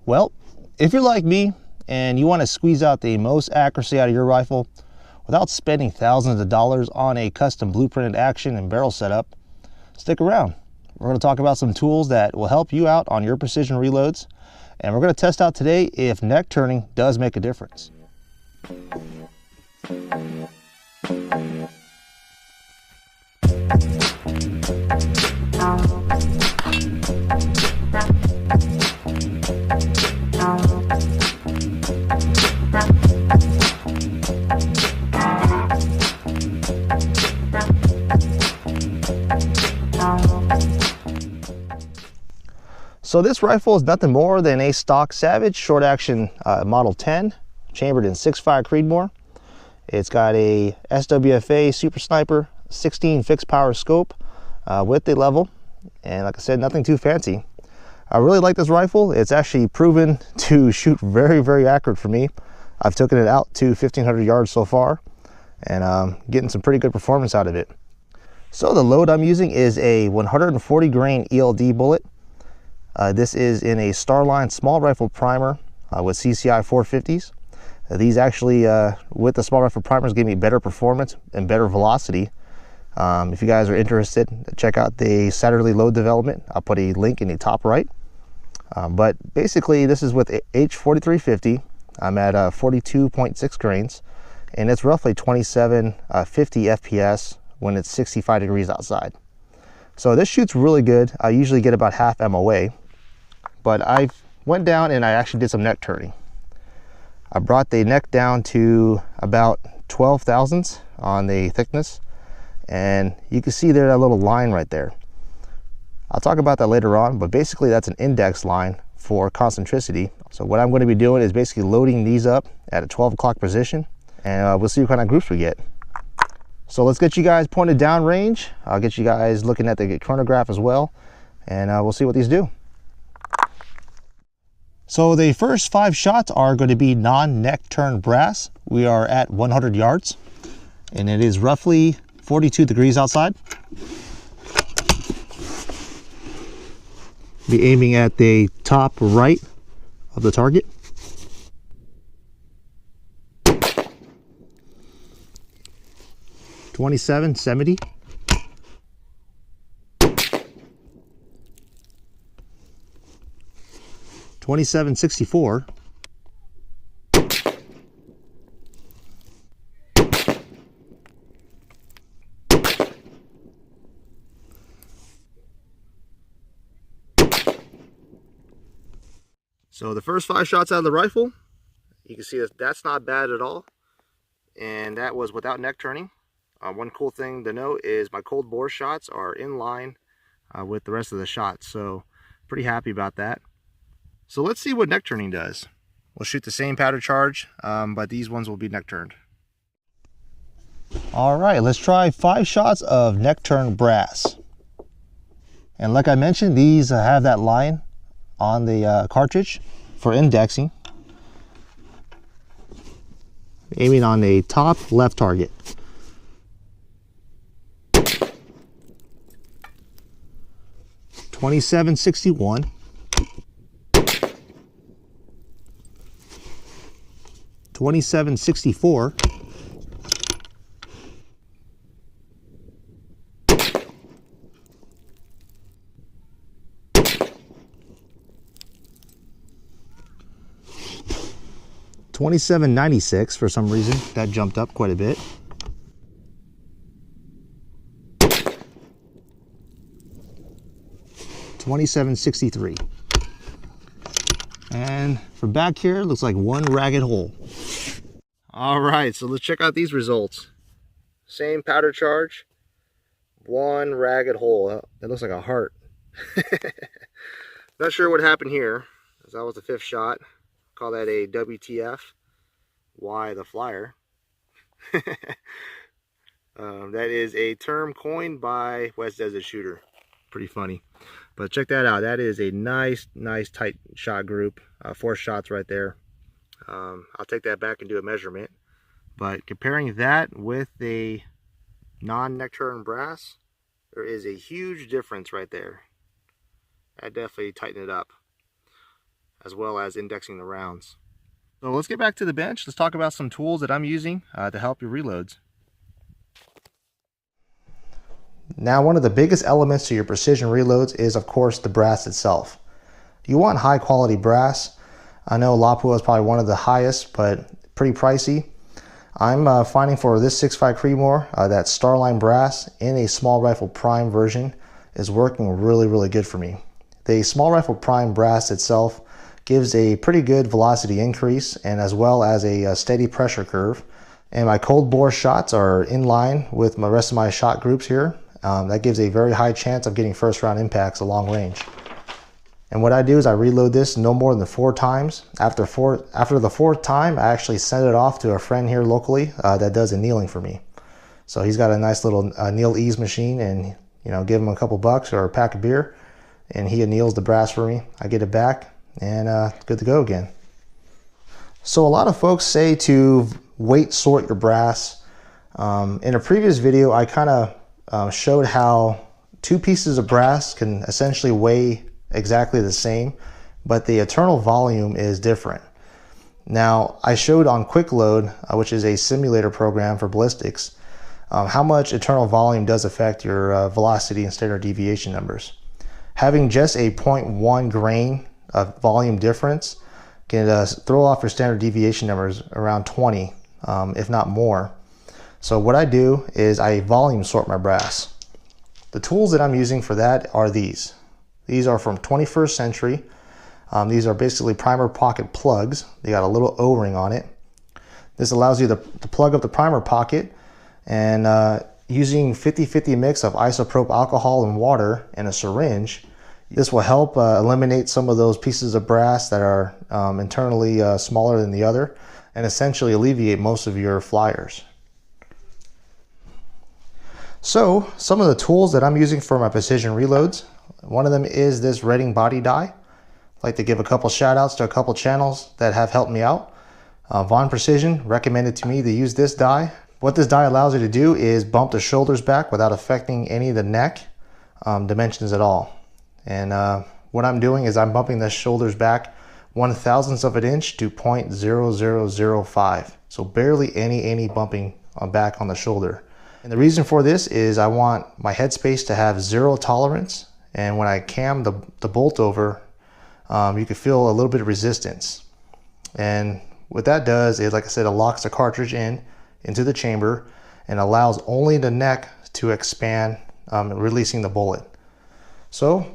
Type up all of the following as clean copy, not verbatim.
Well, if you're like me and you want to squeeze out the most accuracy out of your rifle without spending thousands of dollars on a custom blueprinted action and barrel setup, stick around. We're going to talk about some tools that will help you out on your precision reloads, and we're going to test out today if neck turning does make a difference. So this rifle is nothing more than a stock Savage short action Model 10, chambered in 6.5 Creedmoor. It's got a SWFA Super Sniper 16 fixed power scope with the level, and like I said, nothing too fancy. I really like this rifle. It's actually proven to shoot very, very accurate for me. I've taken it out to 1,500 yards so far, and getting some pretty good performance out of it. So the load I'm using is a 140 grain ELD bullet. This is in a Starline small rifle primer with CCI 450s. These actually, with the small rifle primers, give me better performance and better velocity. If you guys are interested, check out the Saturday load development. I'll put a link in the top right. But basically, this is with H4350. I'm at 42.6 grains, and it's roughly 2750 FPS when it's 65 degrees outside. So this shoots really good. I usually get about half MOA, but I went down and I actually did some neck turning. I brought the neck down to about 12 thousandths on the thickness, and you can see there that little line right there. I'll talk about that later on, but basically that's an index line for concentricity. So what I'm going to be doing is basically loading these up at a 12 o'clock position, and we'll see what kind of groups we get. So let's get you guys pointed down range. I'll get you guys looking at the chronograph as well, and we'll see what these do. So the first 5 shots are going to be non-neck turn brass. We are at 100 yards, and it is roughly 42 degrees outside. Be aiming at the top right of the target. .27-70. .27-64. So the first 5 shots out of the rifle, you can see that that's not bad at all, and that was without neck turning. One cool thing to note is my cold bore shots are in line with the rest of the shots, so pretty happy about that. So let's see what neck turning does. We'll shoot the same powder charge, but these ones will be neck turned. All right, let's try 5 shots of neck turn brass. And like I mentioned, these have that line on the cartridge for indexing. Aiming on the top left target. .27-61. .27-64. .27-96. For some reason that jumped up quite a bit. .27-63. And from back here, looks like one ragged hole. All right, so let's check out these results. Same powder charge, one ragged hole. That looks like a heart. Not sure what happened here, as that was the 5th shot. Call that a WTF. Why the flyer? That is a term coined by West Desert Shooter. Pretty funny. But check that out. That is a nice tight shot group. 4 shots right there. I'll take that back and do a measurement. But comparing that with the non-neck turn brass, there is a huge difference right there. That definitely tightened it up. as well as indexing the rounds. So let's get back to the bench. Let's talk about some tools that I'm using to help your reloads. Now, one of the biggest elements to your precision reloads is, of course, the brass itself. You want high quality brass. I know Lapua is probably one of the highest, but pretty pricey. I'm finding for this 6.5 Creedmoor that Starline brass in a small rifle prime version is working really good for me. The small rifle prime brass itself gives a pretty good velocity increase and as well as a steady pressure curve. And my cold bore shots are in line with the rest of my shot groups here. That gives a very high chance of getting first round impacts at long range. And what I do is I reload this no more than 4 times. After the fourth time, I actually send it off to a friend here locally that does annealing for me. So he's got a nice little anneal ease machine, and give him a couple bucks or a pack of beer, and he anneals the brass for me. I get it back, and good to go again. So a lot of folks say to weight sort your brass. In a previous video, I kind of showed how 2 pieces of brass can essentially weigh exactly the same, but the internal volume is different. Now, I showed on Quick Load, which is a simulator program for ballistics, how much internal volume does affect your velocity and standard deviation numbers. Having just a 0.1 grain of volume difference can throw off your standard deviation numbers around 20, if not more. So what I do is I volume sort my brass. The tools that I'm using for that are these. These are from 21st Century. These are basically primer pocket plugs. They got a little O-ring on it. This allows you to plug up the primer pocket, and using 50-50 mix of isopropyl alcohol and water and a syringe, this will help eliminate some of those pieces of brass that are internally smaller than the other, and essentially alleviate most of your flyers. So some of the tools that I'm using for my precision reloads, one of them is this Redding body die. I'd like to give a couple shout outs to a couple channels that have helped me out. Vaughn Precision recommended to me to use this die. What this die allows you to do is bump the shoulders back without affecting any of the neck dimensions at all. And what I'm doing is I'm bumping the shoulders back 1/1000th of an inch to 0.0005. So barely any bumping back on the shoulder. And the reason for this is I want my headspace to have 0 tolerance. And when I cam the bolt over, you can feel a little bit of resistance. And what that does is, like I said, it locks the cartridge into the chamber and allows only the neck to expand, releasing the bullet. So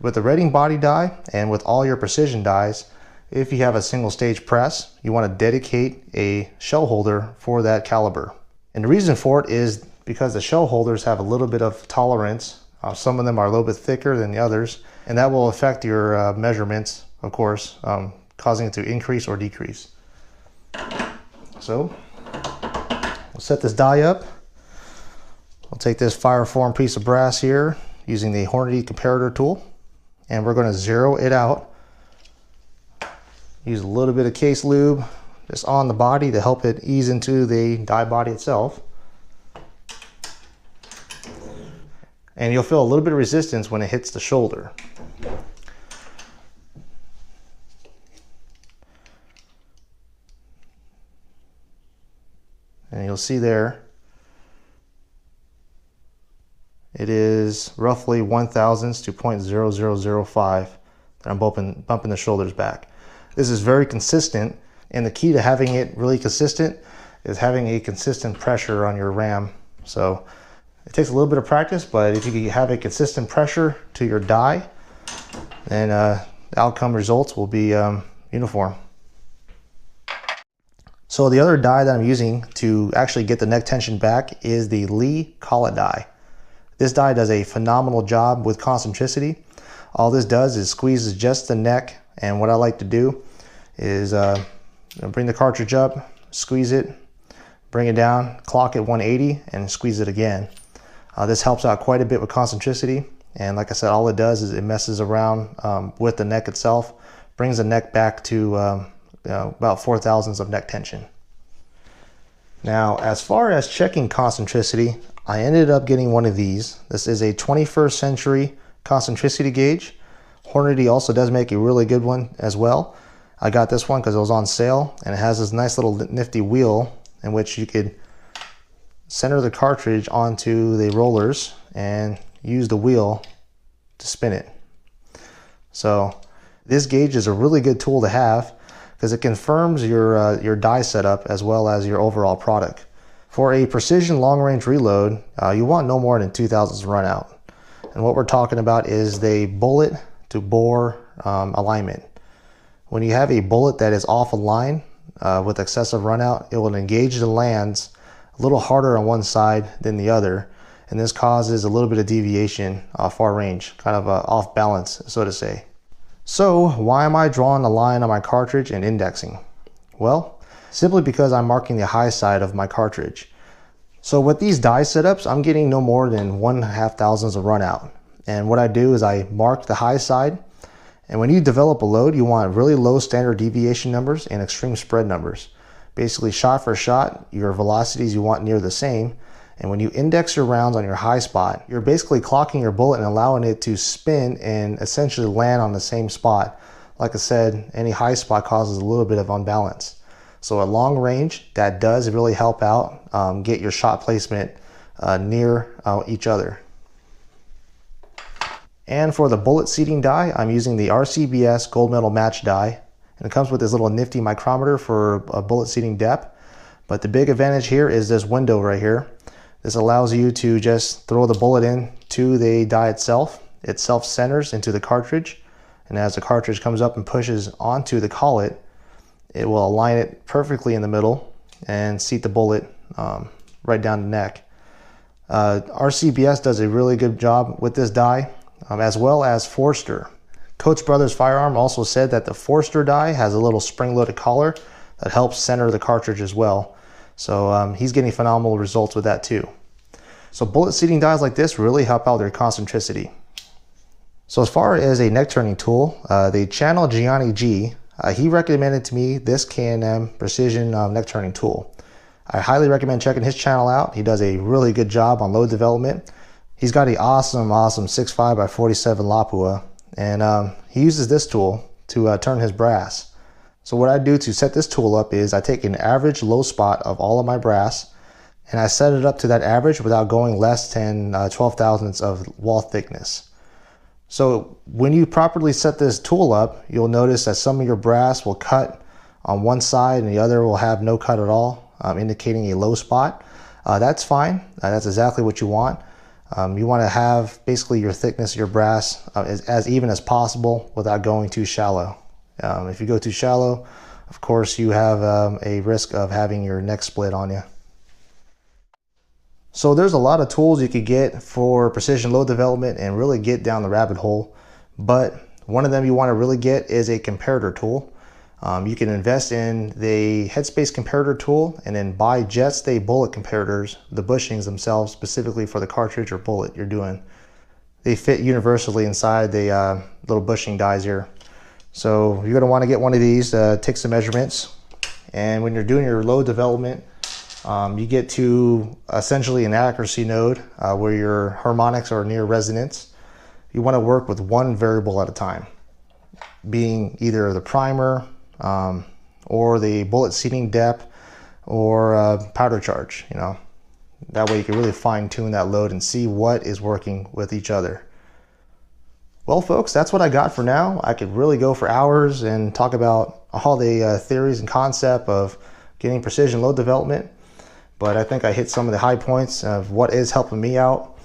with the Redding body die and with all your precision dies, if you have a single stage press, you want to dedicate a shell holder for that caliber. And the reason for it is because the shell holders have a little bit of tolerance. Some of them are a little bit thicker than the others, and that will affect your measurements, of course, causing it to increase or decrease. So we'll set this die up. I'll take this Fireform piece of brass here using the Hornady comparator tool, and we're going to zero it out. Use a little bit of case lube just on the body to help it ease into the die body itself. And you'll feel a little bit of resistance when it hits the shoulder. And you'll see there, it is roughly 1/1000th to 0.0005 that I'm bumping the shoulders back. This is very consistent, and the key to having it really consistent is having a consistent pressure on your ram. So it takes a little bit of practice, but if you have a consistent pressure to your die, then the outcome results will be uniform. So the other die that I'm using to actually get the neck tension back is the Lee collet die. This die does a phenomenal job with concentricity. All this does is squeezes just the neck, and what I like to do is bring the cartridge up, squeeze it, bring it down, clock at 180, and squeeze it again. This helps out quite a bit with concentricity, and like I said, all it does is it messes around with the neck itself, brings the neck back to about 0.004 of neck tension. Now, as far as checking concentricity, I ended up getting one of these. This is a 21st Century concentricity gauge. Hornady also does make a really good one as well. I got this one because it was on sale, and it has this nice little nifty wheel in which you could center the cartridge onto the rollers and use the wheel to spin it. So this gauge is a really good tool to have because it confirms your die setup as well as your overall product. For a precision long-range reload, you want no more than 2 thousandths run out. And what we're talking about is the bullet to bore alignment. When you have a bullet that is off a line with excessive run out, it will engage the lands a little harder on one side than the other, and this causes a little bit of deviation far range, kind of off balance, so to say. So why am I drawing a line on my cartridge and indexing? Well, simply because I'm marking the high side of my cartridge. So with these die setups, I'm getting no more than 1/2 thousandths of run out. And what I do is I mark the high side. And when you develop a load, you want really low standard deviation numbers and extreme spread numbers. Basically, shot for shot, your velocities you want near the same. And when you index your rounds on your high spot, you're basically clocking your bullet and allowing it to spin and essentially land on the same spot. Like I said, any high spot causes a little bit of unbalance. So at long range, that does really help out, get your shot placement near each other. And for the bullet seating die, I'm using the RCBS gold medal match die. And it comes with this little nifty micrometer for a bullet seating depth. But the big advantage here is this window right here. This allows you to just throw the bullet in to the die itself. It self-centers into the cartridge. And as the cartridge comes up and pushes onto the collet, it will align it perfectly in the middle and seat the bullet right down the neck. RCBS does a really good job with this die. As well as Forster. Coach Brothers Firearm also said that the Forster die has a little spring-loaded collar that helps center the cartridge as well. So he's getting phenomenal results with that too. So bullet seating dies like this really help out their concentricity. So as far as a neck turning tool, the channel GianniG, he recommended to me this K&M Precision neck turning tool. I highly recommend checking his channel out. He does a really good job on load development. He's got an awesome 6.5 by 47 Lapua, and he uses this tool to turn his brass. So what I do to set this tool up is I take an average low spot of all of my brass, and I set it up to that average without going less than 12 thousandths of wall thickness. So when you properly set this tool up, you'll notice that some of your brass will cut on one side and the other will have no cut at all, indicating a low spot. That's fine. That's exactly what you want. You want to have basically your thickness of your brass as even as possible without going too shallow. If you go too shallow, of course, you have a risk of having your neck split on you. So there's a lot of tools you could get for precision load development and really get down the rabbit hole. But one of them you want to really get is a comparator tool. You can invest in the headspace comparator tool and then buy jet stay bullet comparators, the bushings themselves, specifically for the cartridge or bullet you're doing. They fit universally inside the little bushing dies here. So you're going to want to get one of these, take some measurements, and when you're doing your load development, you get to essentially an accuracy node where your harmonics are near resonance. You want to work with one variable at a time, being either the primer, or the bullet seating depth, or powder charge. That way you can really fine tune that load and see what is working with each other. Well folks, that's what I got for now. I could really go for hours and talk about all the theories and concept of getting precision load development, but I think I hit some of the high points of what is helping me out.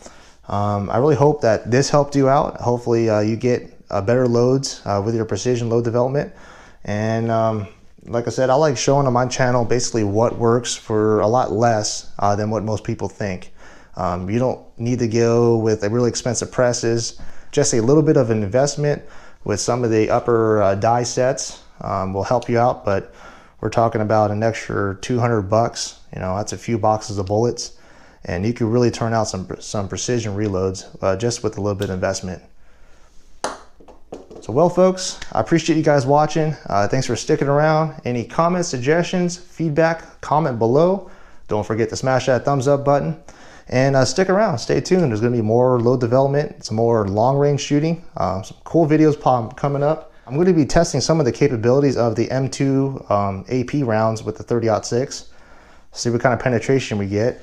I really hope that this helped you out. Hopefully you get better loads with your precision load development. And like I said, I like showing on my channel basically what works for a lot less than what most people think. You don't need to go with a really expensive presses. Just a little bit of an investment with some of the upper die sets will help you out, but we're talking about an extra 200 bucks. That's a few boxes of bullets, and you can really turn out some precision reloads just with a little bit of investment. So well folks, I appreciate you guys watching. Thanks for sticking around. Any comments, suggestions, feedback, comment below. Don't forget to smash that thumbs up button. And stick around, stay tuned. There's gonna be more load development, some more long range shooting, some cool videos coming up. I'm gonna be testing some of the capabilities of the M2 AP rounds with the 30-06. See what kind of penetration we get.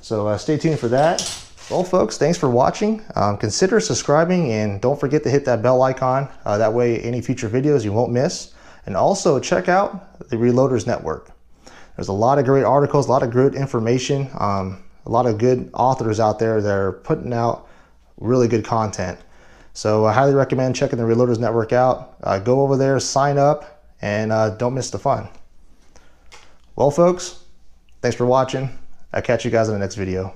So stay tuned for that. Well folks, thanks for watching. Consider subscribing and don't forget to hit that bell icon. That way any future videos you won't miss. And also check out the Reloaders Network. There's a lot of great articles, a lot of good information. A lot of good authors out there that are putting out really good content. So I highly recommend checking the Reloaders Network out. Go over there, sign up, and don't miss the fun. Well folks, thanks for watching. I'll catch you guys in the next video.